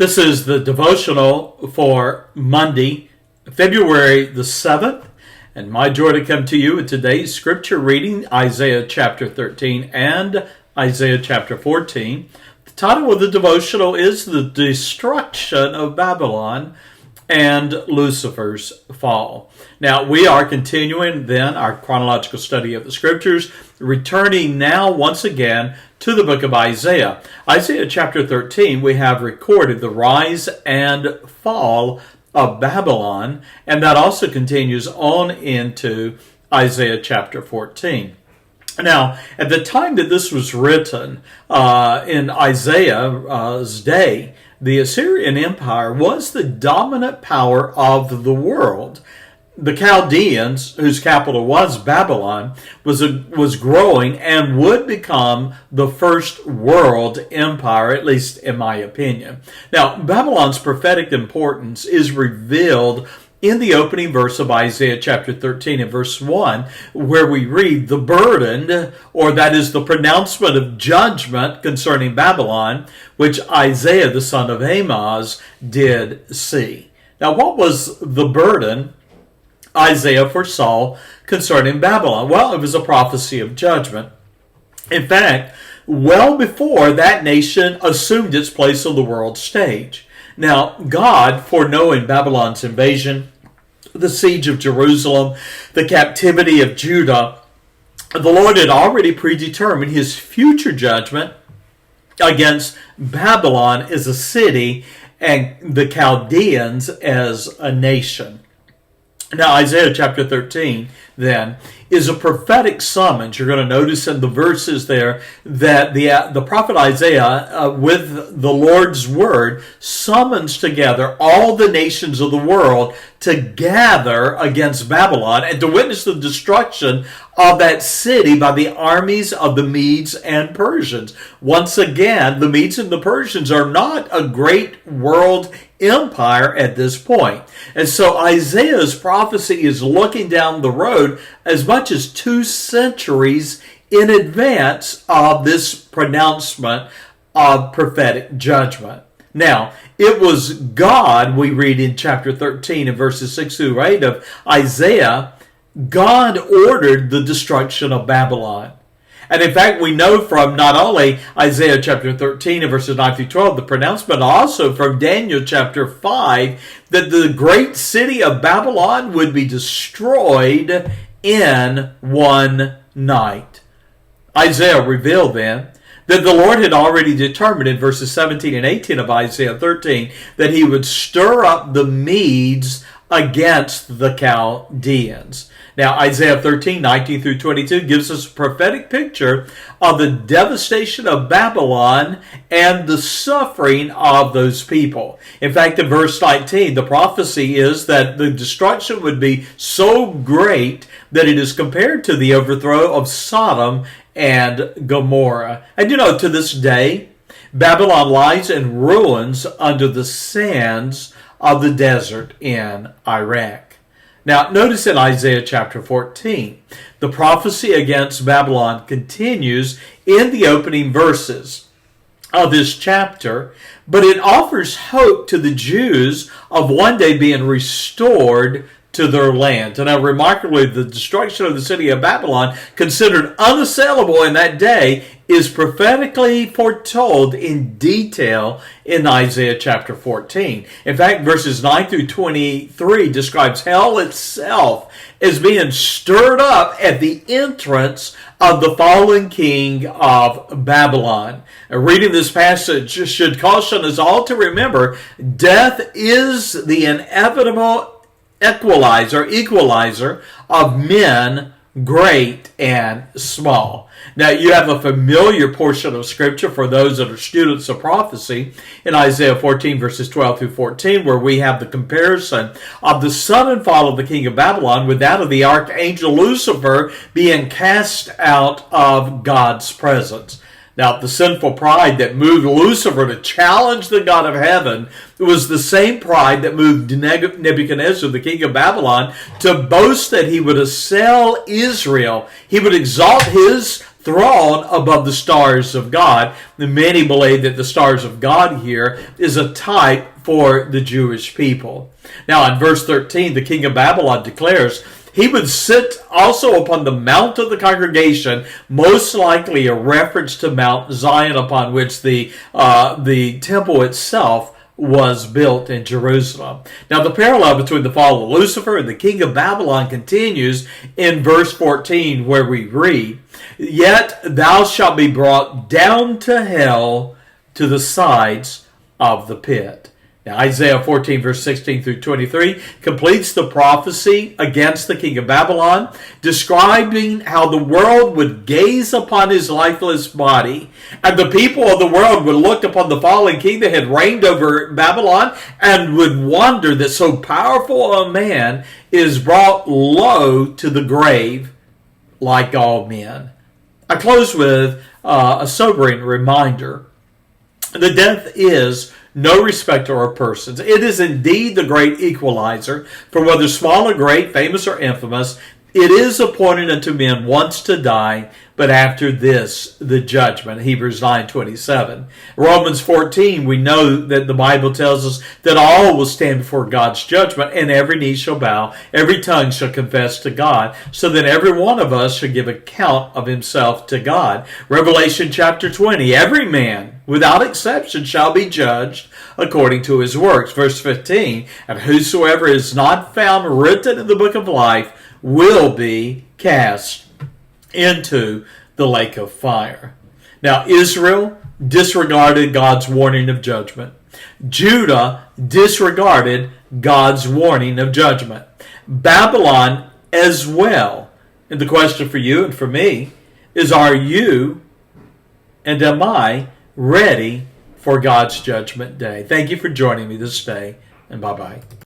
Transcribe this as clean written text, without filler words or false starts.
This is the devotional for Monday, February the 7th, and my joy to come to you with today's scripture reading, Isaiah chapter 13 and Isaiah chapter 14. The title of the devotional is The Destruction of Babylon and Lucifer's Fall. Now, we are continuing then our chronological study of the scriptures, returning now once again to the book of Isaiah. Isaiah chapter 13, we have recorded the rise and fall of Babylon, and that also continues on into Isaiah chapter 14. Now, at the time that this was written, in Isaiah's day, the Assyrian Empire was the dominant power of the world. The Chaldeans, whose capital was Babylon, was growing and would become the first world empire, at least in my opinion. Now, Babylon's prophetic importance is revealed in the opening verse of Isaiah chapter 13 and verse 1, where we read, the burden, or that is the pronouncement of judgment concerning Babylon, which Isaiah the son of Amoz did see. Now, what was the burden Isaiah foresaw concerning Babylon? Well, it was a prophecy of judgment. In fact, well before that nation assumed its place on the world stage. Now, God, foreknowing Babylon's invasion, the siege of Jerusalem, the captivity of Judah, the Lord had already predetermined his future judgment against Babylon as a city and the Chaldeans as a nation. Now, Isaiah chapter 13, then, is a prophetic summons. You're going to notice in the verses there that the prophet Isaiah, with the Lord's word, summons together all the nations of the world to gather against Babylon and to witness the destruction of that city by the armies of the Medes and Persians. Once again, the Medes and the Persians are not a great world empire at this point. And so Isaiah's prophecy is looking down the road as much as 2 centuries in advance of this pronouncement of prophetic judgment. Now, it was God, we read in chapter 13 and verses 6 through 8 of Isaiah, God ordered the destruction of Babylon. And in fact, we know from not only Isaiah chapter 13 and verses 9 through 12, the pronouncement, also from Daniel chapter 5, that the great city of Babylon would be destroyed in one night. Isaiah revealed then that the Lord had already determined in verses 17 and 18 of Isaiah 13 that he would stir up the Medes against the Chaldeans. Now, Isaiah 13, 19 through 22 gives us a prophetic picture of the devastation of Babylon and the suffering of those people. In fact, in verse 19, the prophecy is that the destruction would be so great that it is compared to the overthrow of Sodom and Gomorrah. And you know, to this day, Babylon lies in ruins under the sands of the desert in Iraq. Now, notice in Isaiah chapter 14, the prophecy against Babylon continues in the opening verses of this chapter, but it offers hope to the Jews of one day being restored to their land. And now, remarkably, the destruction of the city of Babylon, considered unassailable in that day, is prophetically foretold in detail in Isaiah chapter 14. In fact, verses 9 through 23 describes hell itself as being stirred up at the entrance of the fallen king of Babylon. Reading this passage should caution us all to remember death is the inevitable equalizer of men, great and small. Now, you have a familiar portion of Scripture for those that are students of prophecy in Isaiah 14, verses 12 through 14, where we have the comparison of the sudden fall of the king of Babylon with that of the archangel Lucifer being cast out of God's presence. Now, the sinful pride that moved Lucifer to challenge the God of heaven was the same pride that moved Nebuchadnezzar, the king of Babylon, to boast that he would assail Israel. He would exalt his throne above the stars of God. And many believe that the stars of God here is a type for the Jewish people. Now in verse 13, the king of Babylon declares he would sit also upon the mount of the congregation, most likely a reference to Mount Zion, upon which the temple itself was built in Jerusalem. Now the parallel between the fall of Lucifer and the king of Babylon continues in verse 14, where we read, "Yet thou shalt be brought down to hell, to the sides of the pit." Now Isaiah 14 verse 16 through 23 completes the prophecy against the king of Babylon, describing how the world would gaze upon his lifeless body, and the people of the world would look upon the fallen king that had reigned over Babylon and would wonder that so powerful a man is brought low to the grave like all men. I close with a sobering reminder. The death is no respecter of persons. It is indeed the great equalizer, for whether small or great, famous or infamous, it is appointed unto men once to die, but after this the judgment. Hebrews 9:27. Romans 14, we know that the Bible tells us that all will stand before God's judgment, and every knee shall bow, every tongue shall confess to God, so that every one of us shall give account of himself to God. Revelation chapter 20, every man without exception shall be judged according to his works. Verse 15, and whosoever is not found written in the book of life will be cast into the lake of fire. Now Israel disregarded God's warning of judgment. Judah disregarded God's warning of judgment. Babylon as well. And the question for you and for me is, are you and am I ready for God's judgment day? Thank you for joining me this day, and bye-bye.